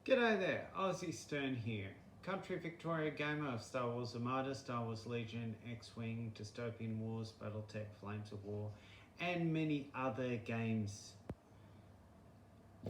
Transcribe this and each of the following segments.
G'day there, Aussie Stern here. Country Victoria gamer of Star Wars Armada, Star Wars Legion, X-Wing, Dystopian Wars, Battletech, Flames of War, and many other games.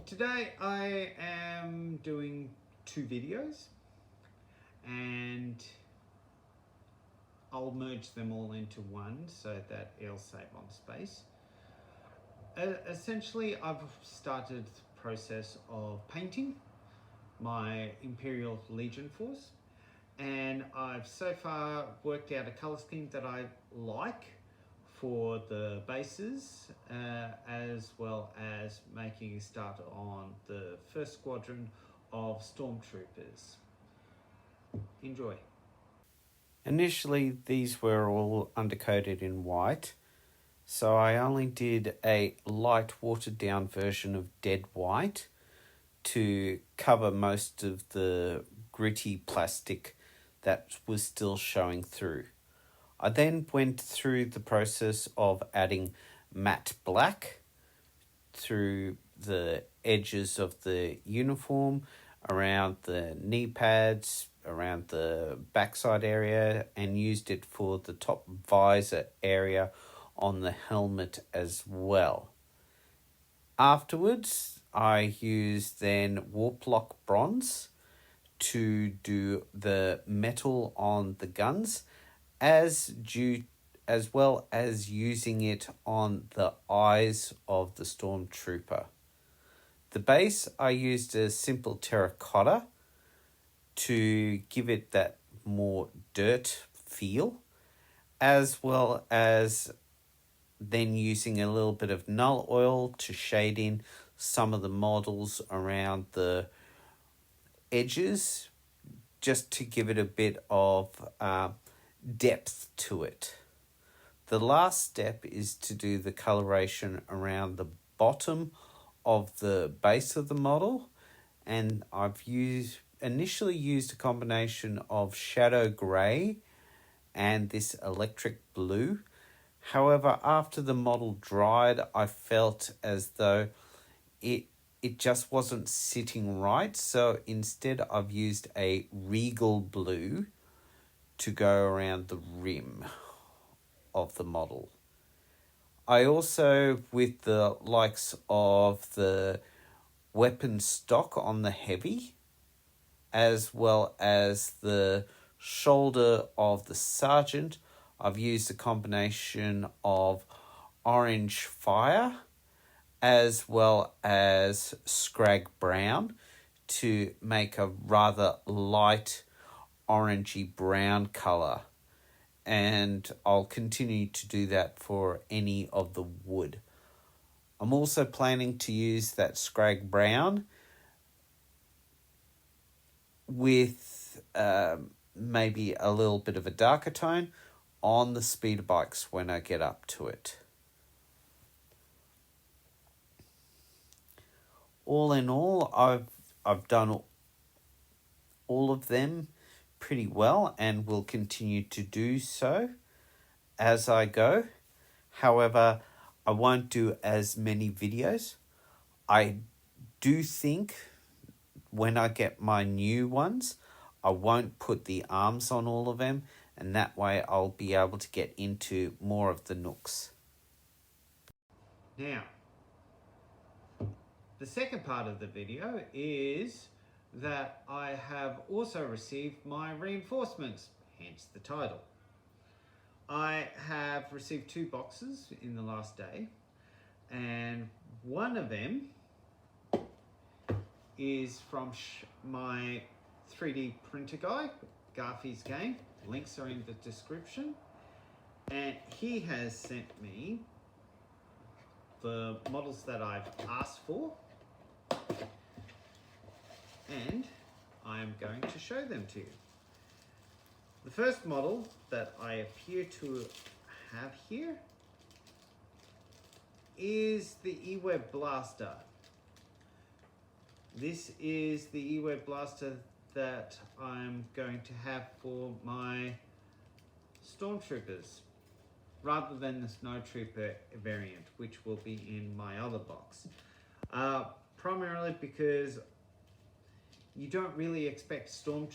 Today I am doing two videos and I'll merge them all into one so that it'll save on space. Essentially, I've started the process of painting my Imperial Legion force, and I've so far worked out a color scheme that I like for the bases, as well as making a start on the first squadron of stormtroopers. Enjoy. Initially, these were all undercoated in white, so I only did a light watered down version of dead white to cover most of the gritty plastic that was still showing through. I then went through the process of adding matte black through the edges of the uniform, around the knee pads, around the backside area, and used it for the top visor area on the helmet as well. Afterwards, I used then warp lock bronze to do the metal on the guns, as well as using it on the eyes of the stormtrooper. The base, I used a simple terracotta to give it that more dirt feel, as well as then using a little bit of null oil to shade in some of the models around the edges, just to give it a bit of depth to it. The last step is to do the coloration around the bottom of the base of the model, and I've initially used a combination of shadow grey and this electric blue. However, after the model dried, I felt as though it just wasn't sitting right. So instead, I've used a regal blue to go around the rim of the model. I also, with the likes of the weapon stock on the heavy, as well as the shoulder of the sergeant, I've used a combination of orange fire as well as scrag brown to make a rather light orangey brown colour. And I'll continue to do that for any of the wood. I'm also planning to use that scrag brown with maybe a little bit of a darker tone on the speeder bikes when I get up to it. All in all, I've done all of them pretty well and will continue to do so as I go. However, I won't do as many videos. I do think when I get my new ones, I won't put the arms on all of them, and that way I'll be able to get into more of the nooks. Now, the second part of the video is that I have also received my reinforcements, hence the title. I have received 2 boxes in the last day, and one of them is from my 3D printer guy, Garfie's game. Links are in the description. And he has sent me the models that I've asked for, and I am going to show them to you. The first model that I appear to have here is the E-Web Blaster. This is the E-Web Blaster that I'm going to have for my Stormtroopers, rather than the Snowtrooper variant, which will be in my other box. Primarily because you don't really expect snow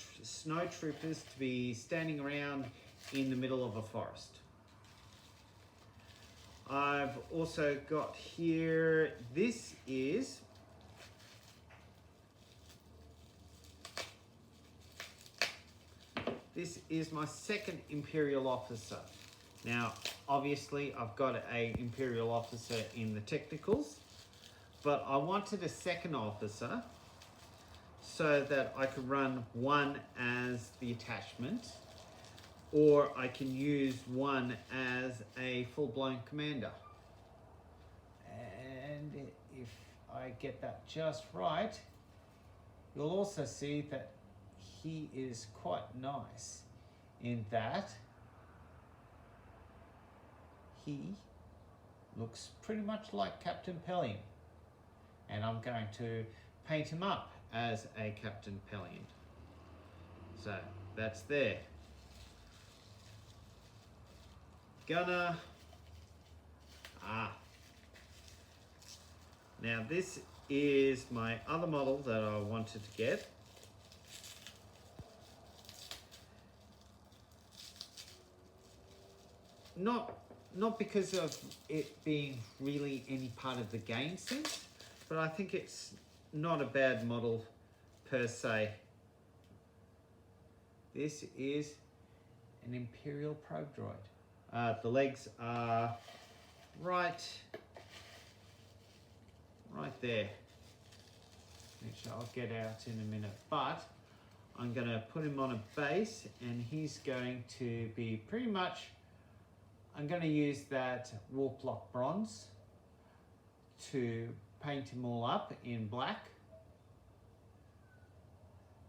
troopers to be standing around in the middle of a forest. I've also got here, this is my second Imperial officer. Now, obviously, I've got an Imperial officer in the technicals, but I wanted a second officer so that I could run one as the attachment, or I can use one as a full-blown commander. And if I get that just right, you'll also see that he is quite nice in that he looks pretty much like Captain Pellion. And I'm going to paint him up as a Captain Pellion. So that's there. Gunner. Now this is my other model that I wanted to get. Not because of it being really any part of the game sense, but I think it's not a bad model per se. This is an Imperial probe droid. The legs are right there, which I'll get out in a minute, but I'm going to put him on a base and he's going to be pretty much, I'm going to use that warp lock bronze to paint him all up in black.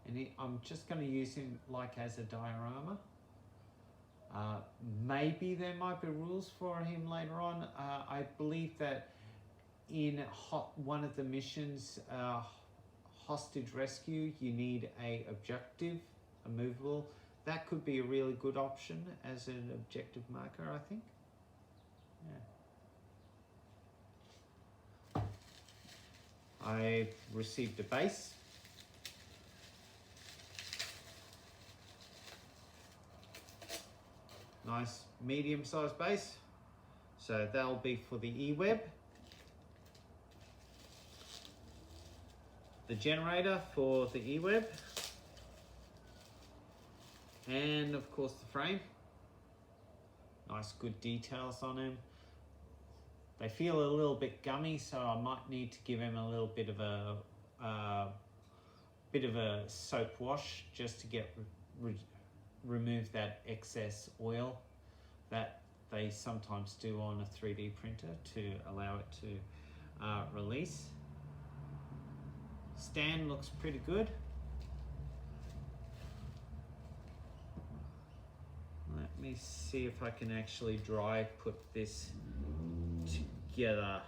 And I'm just going to use him like as a diorama. Maybe there might be rules for him later on. I believe that in one of the missions, hostage rescue, you need a objective, a movable. That could be a really good option as an objective marker, I think. Yeah. I received a base. Nice medium-sized base. So that'll be for the E-Web. The generator for the E-Web. And of course the frame. Nice good details on him. They feel a little bit gummy, so I might need to give him a little bit of a soap wash just to get remove that excess oil that they sometimes do on a 3D printer to allow it to release. Stand looks pretty good. Let me see if I can actually dry put this together.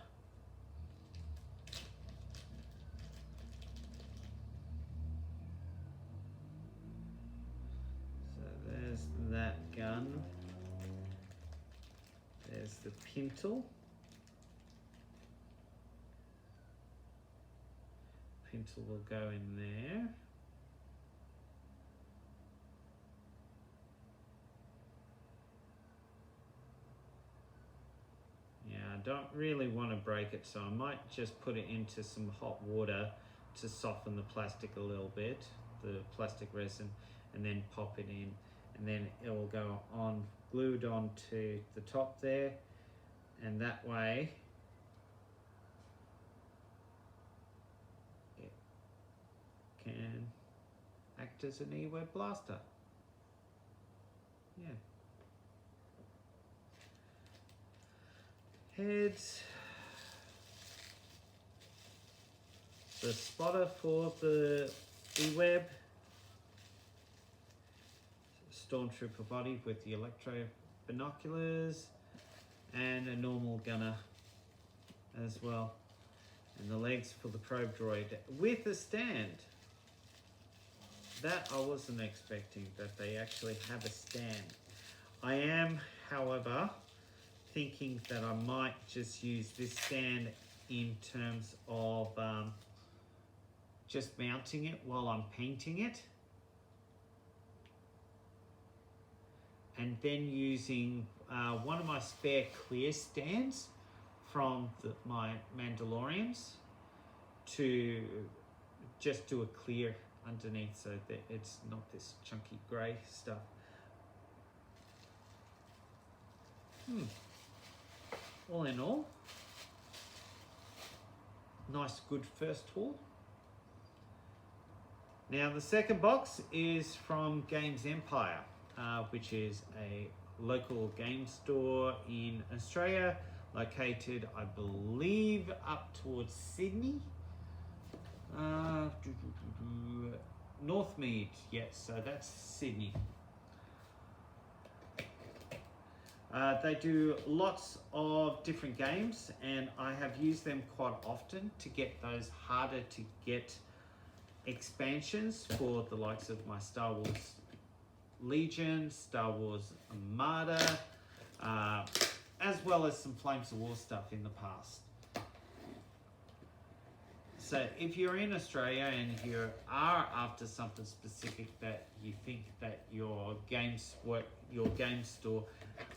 So there's that gun. There's the pintle. Pintle will go in there. Yeah, I don't really want to break it, so I might just put it into some hot water to soften the plastic a little bit, the plastic resin, and then pop it in, and then it will go on, glued onto the top there, and that way it can act as an E-Web blaster. Yeah. Heads. The spotter for the E-Web. Stormtrooper body with the electro binoculars. And a normal gunner as well. And the legs for the probe droid with a stand. That I wasn't expecting, that they actually have a stand. I am, however, thinking that I might just use this stand in terms of just mounting it while I'm painting it. And then using one of my spare clear stands from my Mandalorians to just do a clear underneath so that it's not this chunky grey stuff. All in all, nice good first haul. Now the second box is from Games Empire, which is a local game store in Australia, located, I believe, up towards Sydney. Northmead, yes, so that's Sydney. They do lots of different games, and I have used them quite often to get those harder to get expansions for the likes of my Star Wars Legion, Star Wars Armada, as well as some Flames of War stuff in the past. So if you're in Australia and you are after something specific that you think that your game store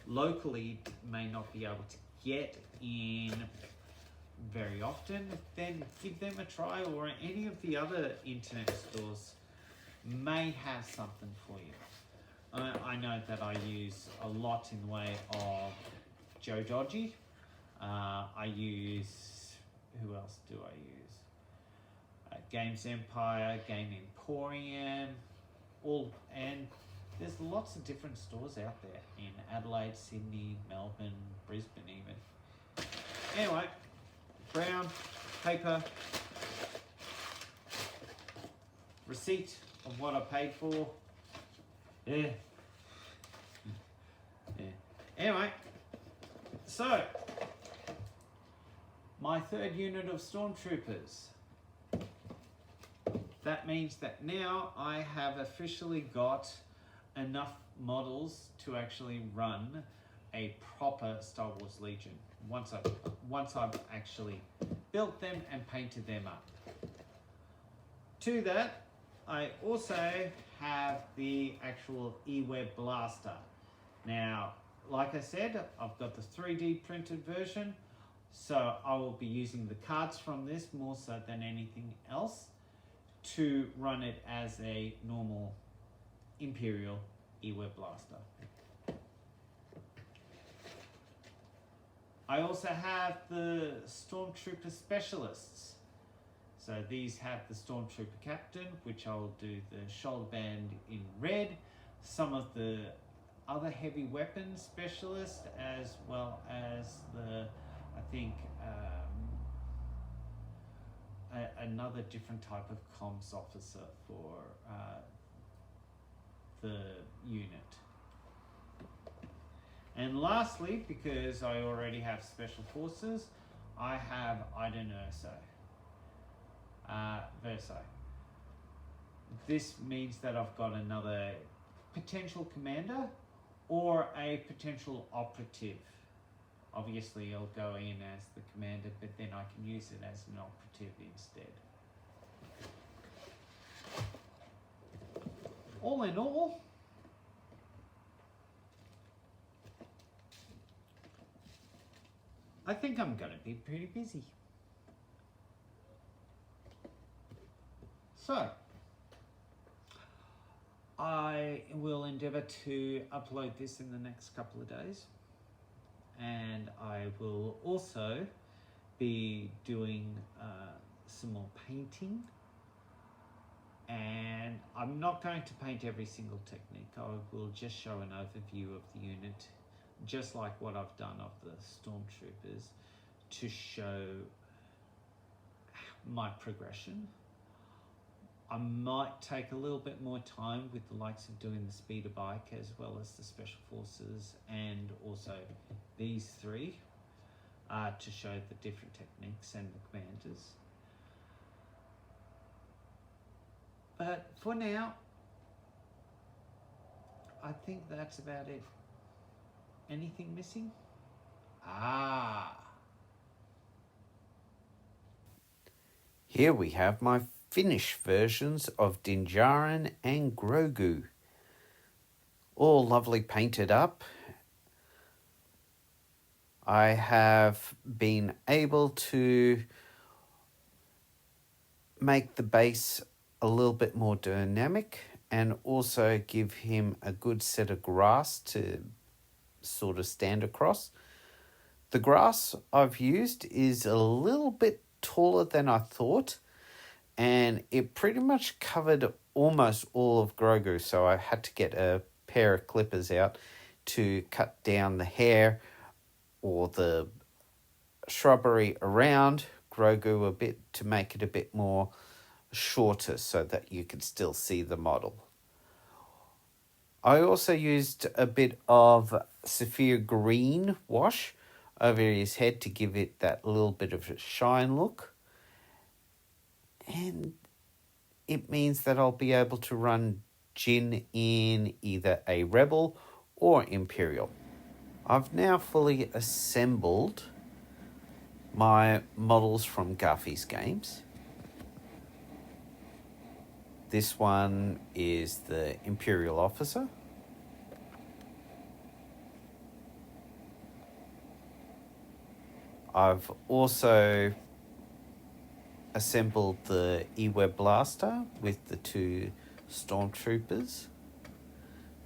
locally may not be able to get in very often, then give them a try, or any of the other internet stores may have something for you. I know that I use a lot in the way of Joe Dodgy. I use, who else do I use? Games Empire, Game Emporium, and there's lots of different stores out there in Adelaide, Sydney, Melbourne, Brisbane even. Anyway, brown paper, receipt of what I paid for. Yeah. Anyway, so my third unit of Stormtroopers. That means that now I have officially got enough models to actually run a proper Star Wars Legion once I've actually built them and painted them up. To that, I also have the actual E-Web Blaster. Now, like I said, I've got the 3D printed version, so I will be using the cards from this more so than anything else to run it as a normal Imperial E-Web Blaster. I also have the Stormtrooper Specialists. So these have the Stormtrooper Captain, which I'll do the shoulder band in red, some of the other heavy weapons specialists, as well as the, I think, another different type of comms officer for the unit. And lastly, because I already have Special Forces, I have Iden Verso. This means that I've got another potential commander or a potential operative. Obviously, I'll go in as the commander, but then I can use it as an operative instead. All in all, I think I'm going to be pretty busy. So, I will endeavour to upload this in the next couple of days. And I will also be doing some more painting. And I'm not going to paint every single technique. I will just show an overview of the unit, just like what I've done of the Stormtroopers, to show my progression. I might take a little bit more time with the likes of doing the speeder bike as well as the Special Forces and also these three to show the different techniques and the commanders. But for now, I think that's about it. Anything missing? Here we have my finished versions of Dinjarin and Grogu. All lovely painted up. I have been able to make the base a little bit more dynamic and also give him a good set of grass to sort of stand across. The grass I've used is a little bit taller than I thought, and it pretty much covered almost all of Grogu, so I had to get a pair of clippers out to cut down the hair or the shrubbery around Grogu a bit to make it a bit more shorter so that you can still see the model. I also used a bit of Sapphire Green wash over his head to give it that little bit of a shine look. And it means that I'll be able to run Jin in either a Rebel or Imperial. I've now fully assembled my models from Garfie's games. This one is the Imperial Officer. I've also assembled the E-Web Blaster with the 2 Stormtroopers.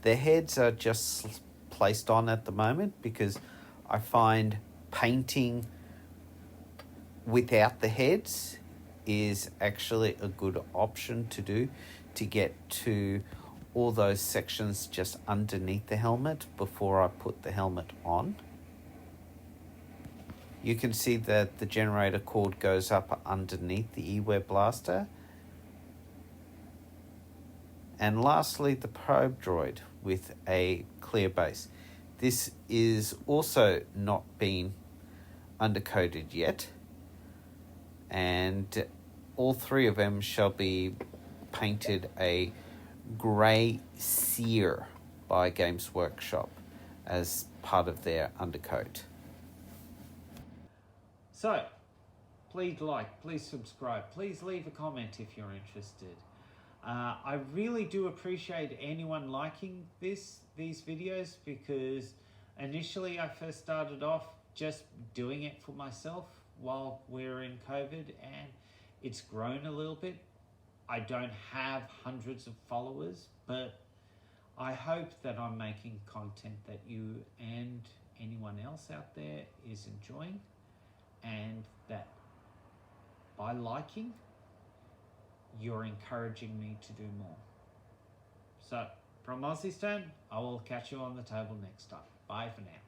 Their heads are just placed on at the moment because I find painting without the heads is actually a good option to do to get to all those sections just underneath the helmet before I put the helmet on. You can see that the generator cord goes up underneath the E-Web Blaster. And lastly, the probe droid with a clear base. This is also not been undercoated yet, and all 3 of them shall be painted a grey sear by Games Workshop as part of their undercoat. So, please like, please subscribe, please leave a comment if you're interested. I really do appreciate anyone liking these videos, because initially I first started off just doing it for myself while we're in COVID, and it's grown a little bit. I don't have hundreds of followers, but I hope that I'm making content that you and anyone else out there is enjoying, and that by liking, you're encouraging me to do more. So, from Aussie Stone, I will catch you on the table next time. Bye for now.